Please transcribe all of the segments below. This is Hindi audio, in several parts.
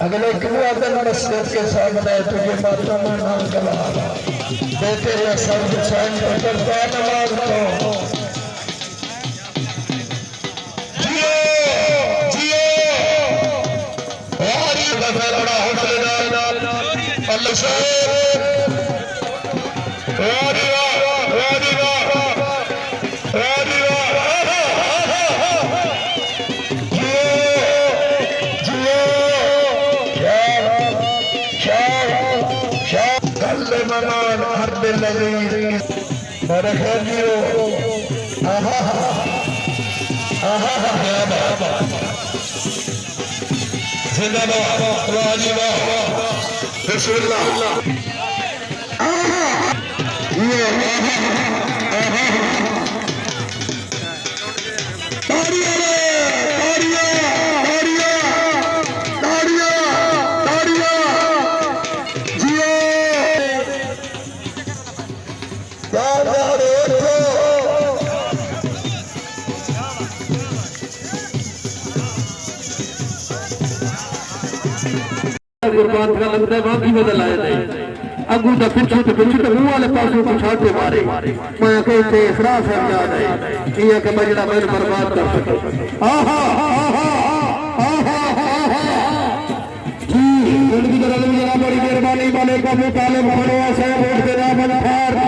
अगले दिन मस्जिद के सामने तुझे माता में नाम गवा बेटे या सब हुसैन करता नमाज को जियो जियो और बड़ा हौसलेदार अल्लाह से कुर्बान का लगता है बाकी बदल आए थे अगू तो पिछू तो मुंह वाले पासों को छाटे मारे मैं कहते इखरास है याद है ये कि बजड़ा मैं बर्बाद कर सके आहा जी जिंदगी दरल में जनाब बड़ी मेहरबानी वाले का मुताले बनवा से वोट देना बनफार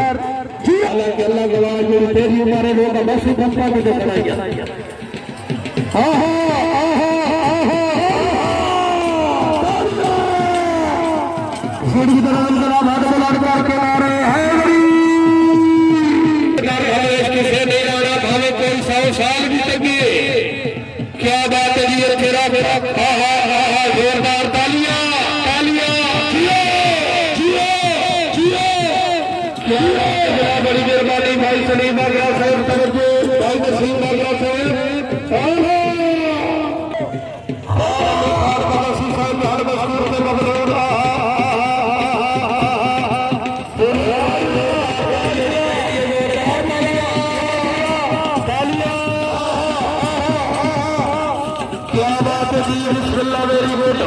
जी अल्लाह के अल्लाह गवाह मेरी तेरी मारे लोग बस बंपा को दिखाया आहा की तरह जनाब हाथ बुलंद करके मारे हैं इसके से नहीं आना भावे कोई 100 साल भी लगे क्या बात है जी तेरा जोरदार तालियां तालियां जियो जियो जियो क्या बड़ी मेहरबानी भाई सलीम आगरा साहब तवज्जो भाई नसीम आगरा साहब बिस्मिल्लाह वेरी गुड